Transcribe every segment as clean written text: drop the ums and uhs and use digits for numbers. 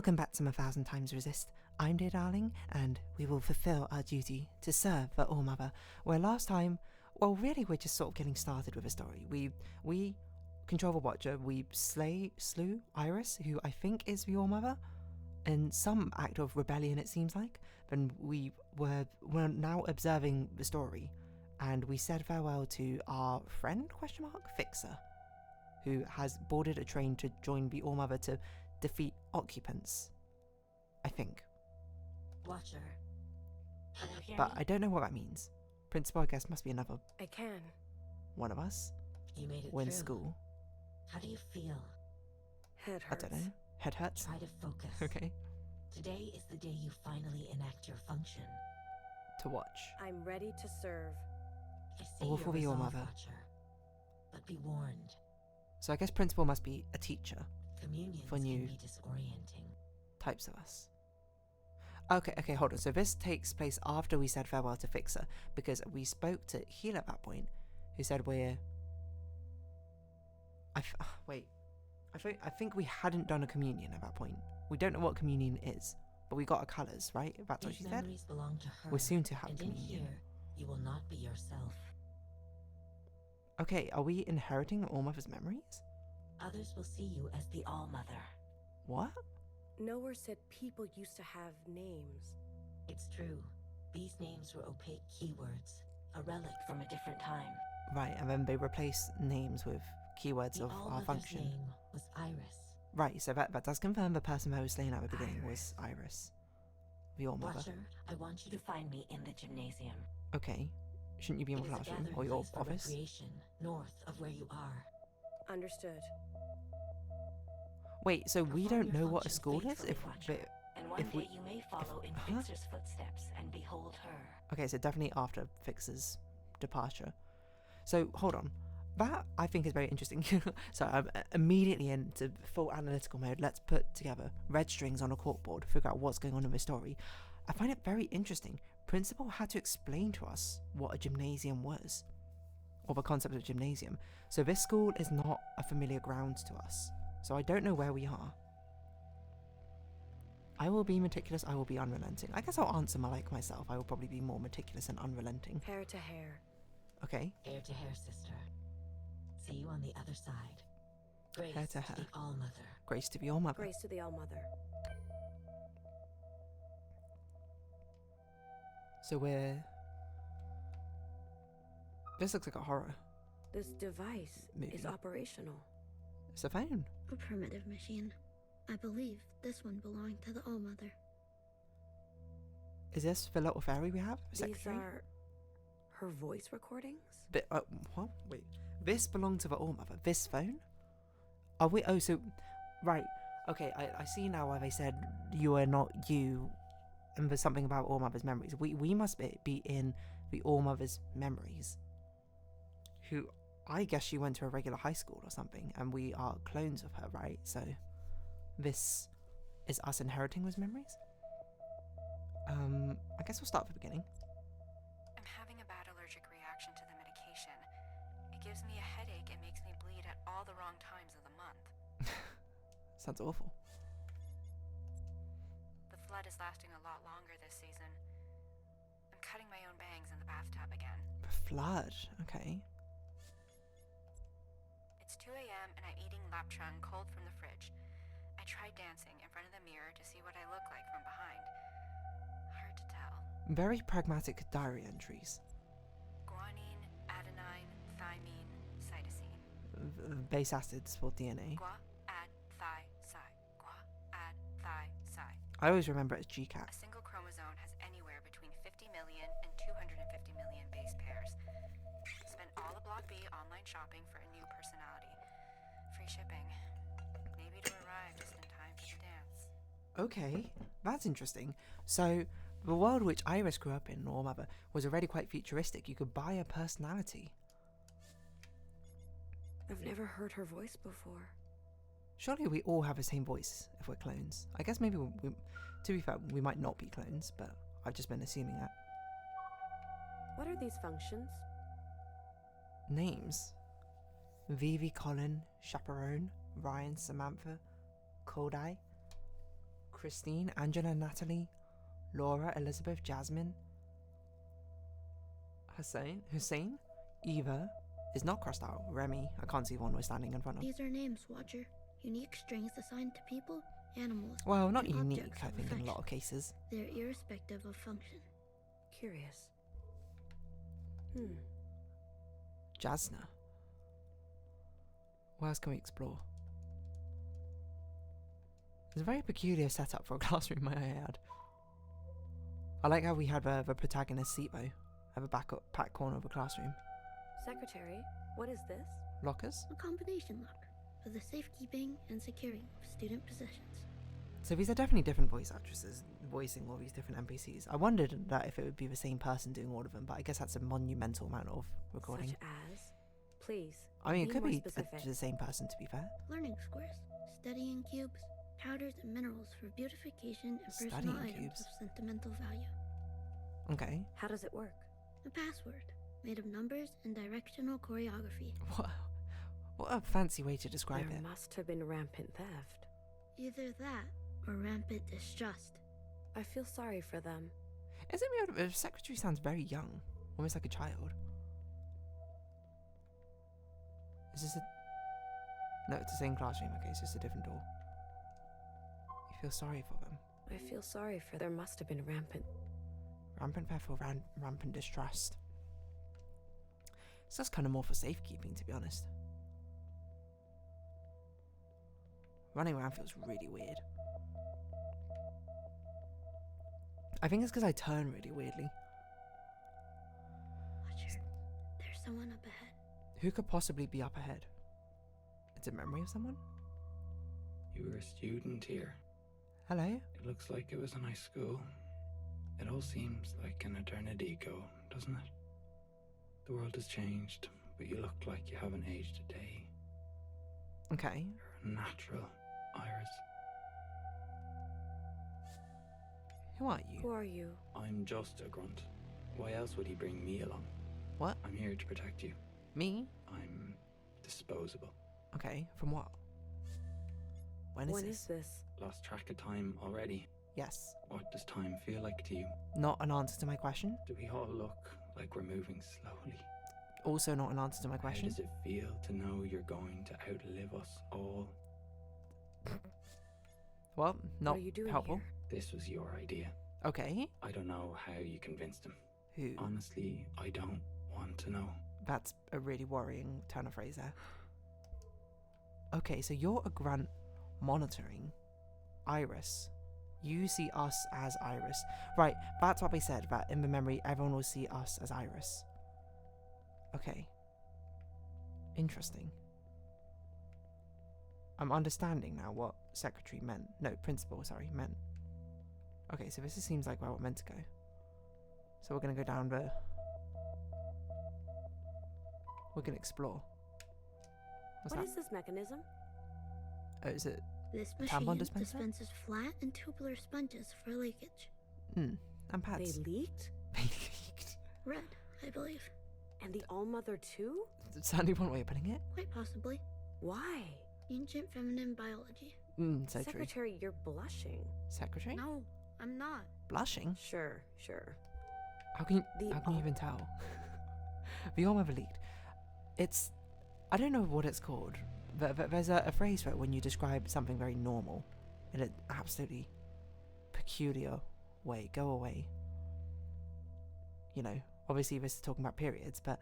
Welcome back to 1000xRESIST. I'm dear darling, and we will fulfill our duty to serve the ALLMOTHER. Where last time, well, really, we're just sort of getting started with a story. We control the Watcher. We slew Iris, who I think is the ALLMOTHER, in some act of rebellion, it seems like. Then we're now observing the story, and we said farewell to our friend Fixer, who has boarded a train to join the ALLMOTHER to defeat occupants, I think. Watcher, can you hear But me? I don't know what that means. Principal, I guess, must be another I can. one of us. You made it We're in through. school. How do you feel? Head I hurts. don't know. Head hurts? Try to focus. Okay. Today is the day you finally enact your function. To watch. I'm ready to serve. I see All your for the resolve, ALLMOTHER. Watcher. But be warned, So I guess Principal must be a teacher. communions For new- can be disorienting. Types of us. Okay, hold on. So this takes place after we said farewell to Fixer, because we spoke to Heal at that point, who said we're... wait. I think we hadn't done a communion at that point. We don't know what communion is, but we got our colours, right? That's what These she said? memories belong to her. We're soon to have and communion. in here, you will not be yourself. Okay, are we inheriting ALLMOTHER's memories? Others will see you as the All-Mother. What? Nowhere said people used to have names. It's true. These names were opaque keywords, a relic from a different time. Right, and then they replace names with keywords The of our All-Mother's function. name was Iris. Right, so that does confirm the person that was slain at the beginning was Iris. The ALLMOTHER. Watcher, I want you to find me in the gymnasium. Okay. Shouldn't you be in It the is a classroom gathering or your place for office? recreation, north of where you are. Understood. Wait, so we Perform don't your know what a function school is? faithfully, If Watcher, and one if day we- you may follow in Huh? Fixer's footsteps and behold her. Okay, so definitely after Fixer's departure. So hold on. That I think is very interesting. So I'm immediately into full analytical mode. Let's put together red strings on a corkboard, figure out what's going on in the story. I find it very interesting. Principal had to explain to us what a gymnasium was, or the concept of gymnasium. So this school is not a familiar ground to us. So I don't know where we are. I will be meticulous, I will be unrelenting. I guess I'll answer like myself. I will probably be more meticulous and unrelenting. Hair to hair. Okay. Hair to hair, sister. See you on the other side. Grace Hair to to hair. the All-Mother. Grace to be ALLMOTHER. Grace to the ALLMOTHER. So we're... This looks like a horror. This device Movie. is operational. It's a phone. A primitive machine. I believe this one belonged to the ALLMOTHER. Is this the little fairy we have? These Secretary? are her voice recordings? But, what? Wait. This belonged to the ALLMOTHER. This phone? Are we... Oh, so... Right. Okay, I see now why they said you are not you. And there's something about ALLMOTHER's memories. We must be in the ALLMOTHER's memories. Who... I guess she went to a regular high school or something. And we are clones of her, right? So... This is us inheriting those memories? I guess we'll start at the beginning. I'm having a bad allergic reaction to the medication. It gives me a headache and makes me bleed at all the wrong times of the month. Sounds awful. The flood is lasting a lot longer this season. I'm cutting my own bangs in the bathtub again. The flood, okay. It's 2 a.m. and I'm eating lapchung cold from the fridge. I tried dancing in front of the mirror to see what I look like from behind. Hard to tell. Very pragmatic diary entries. Guanine, adenine, thymine, cytosine. Base acids for DNA. Gua, ad, thi, cy. Gua, ad, thi, cy. I always remember it as GCAT. A single chromosome has anywhere between 50 million and 250 million base pairs. Spent all of Block B online shopping for a new personality. Free shipping. Maybe to arrive just in time for the dance. Okay, that's interesting. So, the world which Iris grew up in, or mother, was already quite futuristic. You could buy a personality. I've never heard her voice before. Surely we all have the same voice if we're clones. I guess maybe to be fair, we might not be clones, but I've just been assuming that. What are these functions? Names. Vivi, Colin, Chaperone, Ryan, Samantha, Kodai, Christine, Angela, Natalie, Laura, Elizabeth, Jasmine, Hussein, Eva is not crossed out. Remy, I can't see one we're standing in front of. These are names, Watcher. Unique strings assigned to people, animals. Well, not and unique, objects I of think, in a lot affection. of cases. They're irrespective of function. Curious. Jasna. What else can we explore? It's a very peculiar setup for a classroom, might I add. I like how we had the protagonist seat though, at the back corner of a classroom. Secretary, what is this? Lockers? A combination lock for the safekeeping and securing of student possessions. So these are definitely different voice actresses voicing all these different NPCs. I wondered that if it would be the same person doing all of them, but I guess that's a monumental amount of recording. Such as? Please. I mean, it be could more be specific. the same person, to be fair. Learning squares, studying cubes, powders and minerals for beautification and personal Studying items cubes. of sentimental value. Okay. How does it work? A password made of numbers and directional choreography. What a fancy way to describe There it. must have been rampant theft. Either that or rampant distrust. I feel sorry for them. Isn't it weird? The secretary sounds very young, almost like a child. Is this a... No, it's the same classroom. Okay, it's just a different door. You feel sorry for them. I feel sorry for there must have been rampant. Rampant theft or rampant distrust. So that's kind of more for safekeeping, to be honest. Running around feels really weird. I think it's because I turn really weirdly. Watcher, there's someone up ahead. Who could possibly be up ahead? It's a memory of someone? You were a student here. Hello? It looks like it was a nice school. It all seems like an eternity ago, doesn't it? The world has changed, but you look like you haven't aged a day. Okay. You're unnatural, Iris. Who are you? Who are you? I'm just a grunt. Why else would he bring me along? What? I'm here to protect you. Me? I'm disposable. Okay, from what? When is When this? is this? Lost track of time already. Yes. What does time feel like to you? Not an answer to my question. Do we all look like we're moving slowly? Also not an answer to my question. How does it feel to know you're going to outlive us all? Well, not What are you doing helpful. here? This was your idea. Okay. I don't know how you convinced him. Who? Honestly, I don't want to know. That's a really worrying turn of phrase there. Okay, so you're a grunt monitoring Iris. You see us as Iris. Right, that's what they said, that in the memory everyone will see us as Iris. Okay. Interesting. I'm understanding now what secretary meant. No, principal, sorry, meant. Okay, so this seems like where we're meant to go. So we're going to go down the... We're going to explore. What's What that? is this mechanism? Oh, is it... This Tampon machine dispenser? dispenses flat and tubular sponges for leakage. and pads. They leaked? They leaked. Red, I believe. And the ALLMOTHER too? Certainly one way of putting it. Quite possibly. Why? Ancient feminine biology. So true. Secretary, you're blushing. Secretary? No, I'm not. Blushing? Sure. How can you The even tell? The ALLMOTHER leaked. It's... I don't know what it's called. There's a phrase for it when you describe something very normal in an absolutely peculiar way. Go away. You know, obviously this is talking about periods, but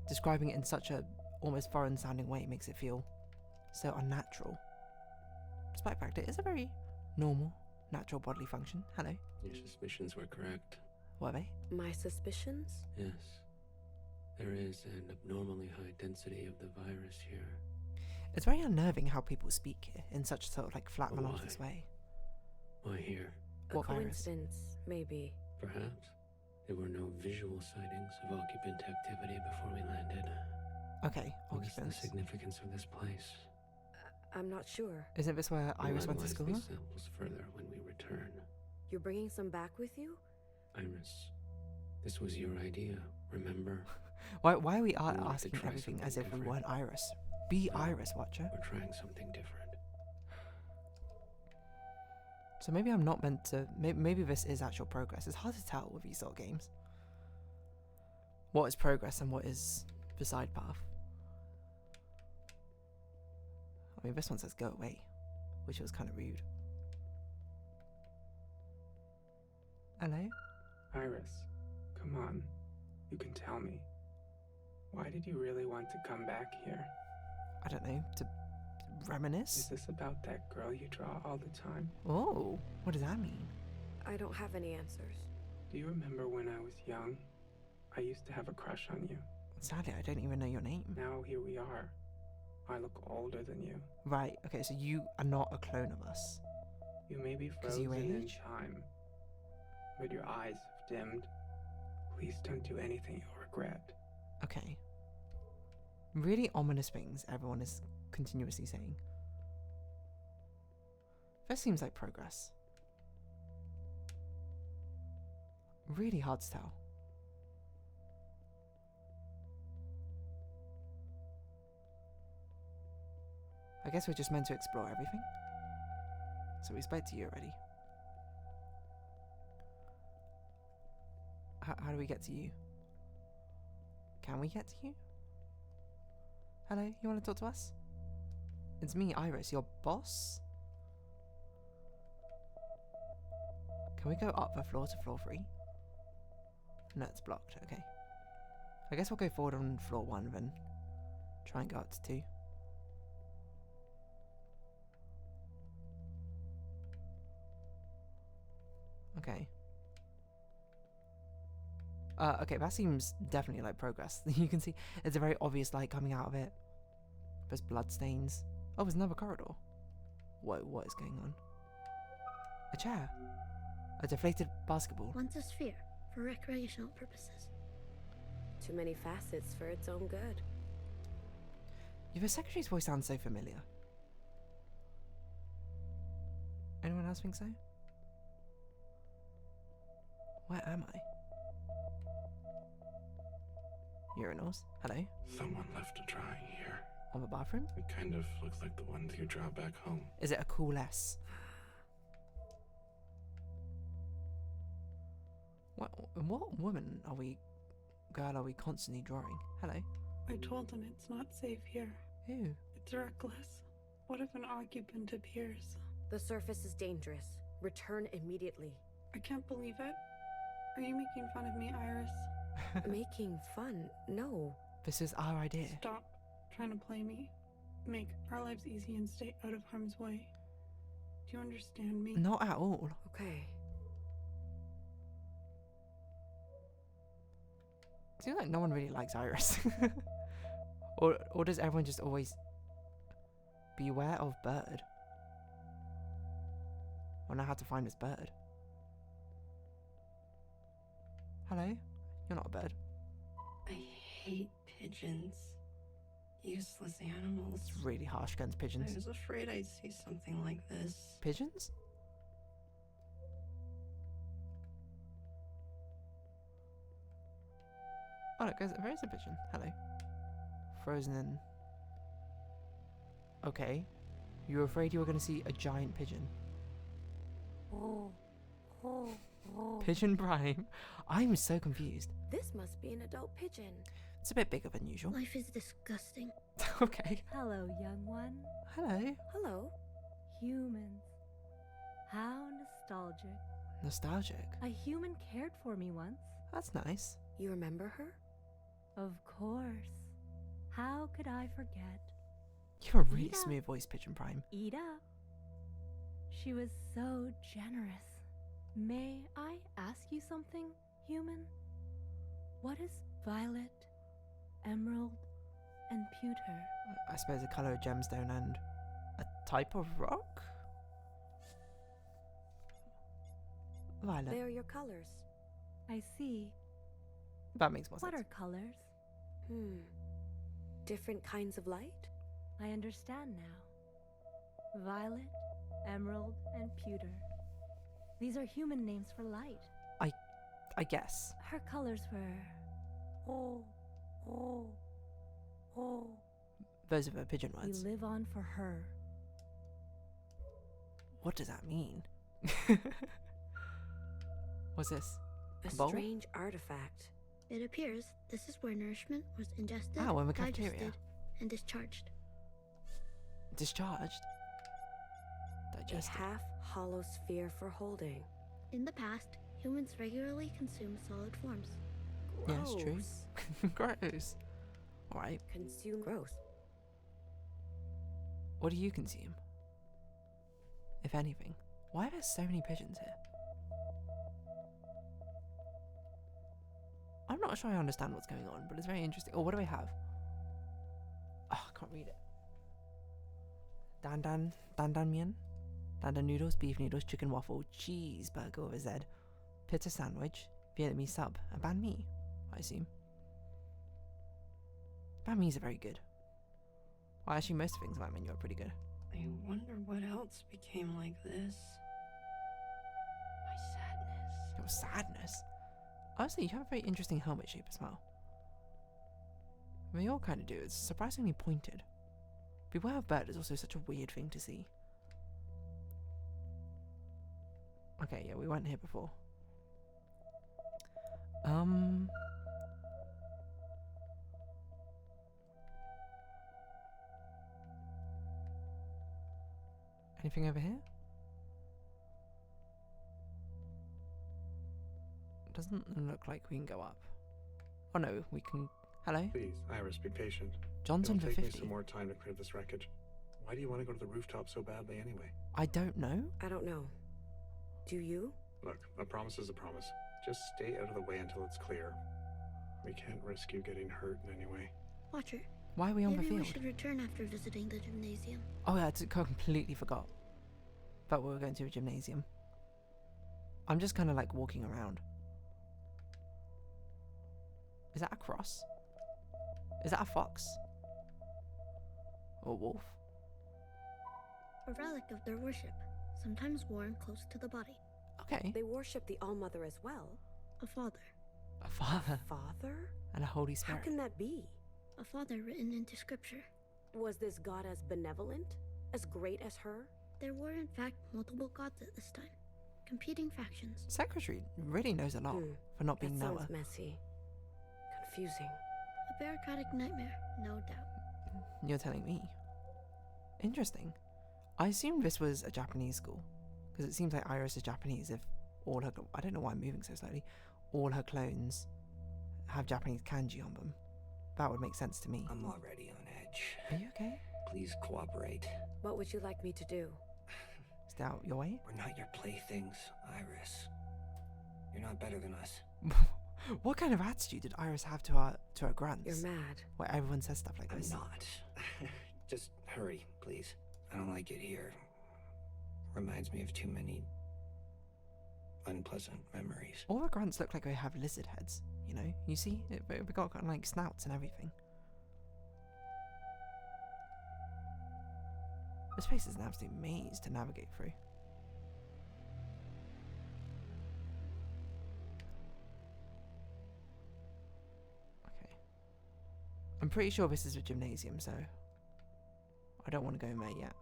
describing it in such a almost foreign sounding way makes it feel so unnatural. Despite the fact it is a very normal, natural bodily function. Hello. Your suspicions were correct. What are they? My suspicions? Yes. There is an abnormally high density of the virus here. It's very unnerving how people speak here in such sort of like flat, Why? monotonous way. Why here? What A virus? coincidence, maybe. Perhaps. There were no visual sightings of occupant activity before we landed. Okay, What is the occupants. significance of this place? I'm not sure. Isn't this where Iris went to Analyze school? these samples further when we return. You're bringing some back with you? Iris, this was your idea, remember? Why are we We'd like to asking try everything as something if we different. weren't Iris? Be No. Iris, Watcher. We're trying something different. So maybe I'm not meant to... Maybe this is actual progress. It's hard to tell with these sort of games. What is progress and what is the side path? I mean, this one says go away, which was kind of rude. Hello? Iris, come on. You can tell me. Why did you really want to come back here? I don't know, to reminisce? Is this about that girl you draw all the time? Oh, what does that mean? I don't have any answers. Do you remember when I was young? I used to have a crush on you. Sadly, I don't even know your name. Now here we are. I look older than you. Right, okay, so you are not a clone of us. You may be 'Cause you frozen in age? time, but your eyes have dimmed. Please don't do anything you'll regret. Okay. Really ominous things everyone is continuously saying. This seems like progress. Really hard to tell. I guess we're just meant to explore everything. So we spoke to you already. How do we get to you? Can we get to you? Hello, you want to talk to us? It's me, Iris, your boss? Can we go up the floor to floor 3? No, it's blocked, okay. I guess we'll go forward on floor 1 then. Try and go up to 2. Okay. Okay, that seems definitely like progress. You can see it's a very obvious light coming out of it. There's blood stains. Oh, there's another corridor. Whoa, what is going on? A chair. A deflated basketball. Once a sphere for recreational purposes. Too many facets for its own good. Yeah, the secretary's voice sounds so familiar. Anyone else think so? Where am I? Urinals. Hello. Someone left a drawing here. On the bathroom? It kind of looks like the ones you draw back home. Is it a cool S? What woman are we... girl are we constantly drawing? Hello. I told them it's not safe here. Ew. It's reckless. What if an occupant appears? The surface is dangerous. Return immediately. I can't believe it. Are you making fun of me, Iris? Making fun? No. This is our idea. Stop trying to play me. Make our lives easy and stay out of harm's way. Do you understand me? Not at all. Okay. Seems like no one really likes Iris. or does everyone just always beware of bird? I know how to find this bird. Hello? You're not a bird. I hate pigeons. Useless animals. It's really harsh against pigeons. I was afraid I'd see something like this. Pigeons? Oh look, there is a pigeon. Hello. Frozen in. Okay. You were afraid you were going to see a giant pigeon. Pigeon Prime? I'm so confused. This must be an adult pigeon. It's a bit bigger than usual. Life is disgusting. Okay. Hello, young one. Hello. Hello. Humans. How nostalgic. Nostalgic? A human cared for me once. That's nice. You remember her? Of course. How could I forget? You're a really Ida. smooth voice, Pigeon Prime. Ida. She was so generous. May I ask you something, human? What is violet, emerald, and pewter? I suppose a colour of gemstone and a type of rock? Violet. They are your colors. I see. That makes more What sense. are colors? Different kinds of light? I understand now. Violet, emerald, and pewter. These are human names for light. I guess. Her colors were... Those are the pigeon We words. live on for her. What does that mean? What's this? A bowl? strange artifact. It appears this is where nourishment was ingested, Oh, in the cafeteria. digested, and discharged. Discharged? Digested. A half-hollow sphere for holding. In the past, humans regularly consumed solid forms. Yeah, it's true. Gross. Alright. Consume gross. What do you consume? If anything. Why are there so many pigeons here? I'm not sure I understand what's going on, but it's very interesting. Oh, what do we have? Oh, I can't read it. Dan mian. Dan noodles, beef noodles, chicken waffle, cheeseburger with a Z, pizza sandwich, Vietnamese sub, and banh mi, I assume. Banh mi's are very good. Well, actually, most things on that menu are pretty good. I wonder what else became like this. My sadness. Your sadness? Honestly, you have a very interesting helmet shape as well. They all kind of do. It's surprisingly pointed. Beware of bird is also such a weird thing to see. Okay, yeah, we went here before. Anything over here? Doesn't look like we can go up. Oh no, we can. Hello? Please, Iris, be patient. Johnson It'll for take 50. me some more time to clear this wreckage. Why do you want to go to the rooftop so badly anyway? I don't know. I don't know. Do you? Look, a promise is a promise. Just stay out of the way until it's clear. We can't risk you getting hurt in any way. Watcher. Why are we on the Maybe field? we should return after visiting the gymnasium. Oh yeah, I completely forgot. But we were going to a gymnasium. I'm just kind of like walking around. Is that a cross? Is that a fox? Or a wolf? A relic of their worship, sometimes worn close to the body. Okay. They worship the All-Mother as well. A father. A father? Father? And a Holy Spirit. How can that be? A father written into scripture. Was this god as benevolent? As great as her? There were in fact multiple gods at this time. Competing factions. Secretary really knows a lot for not being that Noah. Sounds messy. Confusing. A bureaucratic nightmare, no doubt. You're telling me. Interesting. I assumed this was a Japanese school. Because it seems like Iris is Japanese if all her... I don't know why I'm moving so slowly. All her clones have Japanese kanji on them. That would make sense to me. I'm already on edge. Are you okay? Please cooperate. What would you like me to do? Stay out your way? We're not your playthings, Iris. You're not better than us. What kind of attitude did Iris have to our grunts? You're mad. Where everyone says stuff like this. I'm not. Just hurry, please. I don't like it here. Reminds me of too many unpleasant memories. All the grunts look like they have lizard heads, you know? You see? They've got kind of like snouts and everything. This place is an absolute maze to navigate through. Okay. I'm pretty sure this is a gymnasium, so I don't want to go in there yet.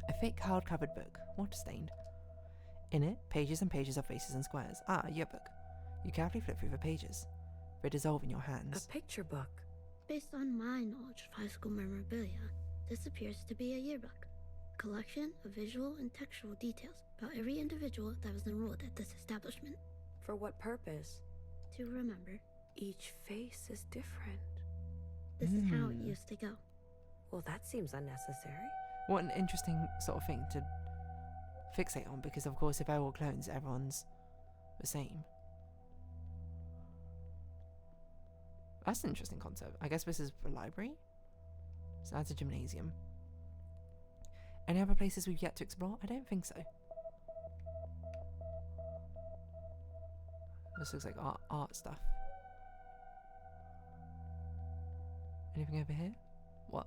A thick hard-covered book, water-stained. In it, pages and pages of faces and squares. Ah, a yearbook. You carefully flip through the pages. They dissolve in your hands. A picture book. Based on my knowledge of high school memorabilia, this appears to be a yearbook. A collection of visual and textual details about every individual that was enrolled at this establishment. For what purpose? To remember. Each face is different. This is how it used to go. Well, that seems unnecessary. What an interesting sort of thing to fixate on, because of course if they're all clones, everyone's the same. That's an interesting concept. I guess this is a library? So that's a gymnasium. Any other places we've yet to explore? I don't think so. This looks like art stuff. Anything over here? What?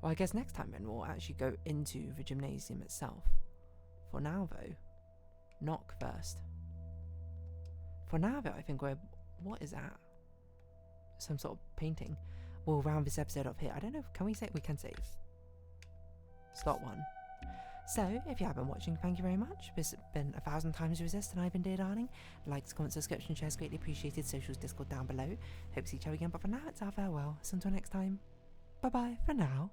Well, I guess next time then we'll actually go into the gymnasium itself. For now though, knock first. For now though, I think we're... What is that? Some sort of painting. We'll round this episode off here. I don't know, can we save? We can save. slot 1. So, if you have been watching, thank you very much. This has been 1000xRESIST, and I've been Dear Darling. Likes, comments, subscription, shares greatly appreciated. Socials, Discord down below. Hope to see each other again, but for now, it's our farewell. So until next time, bye bye for now.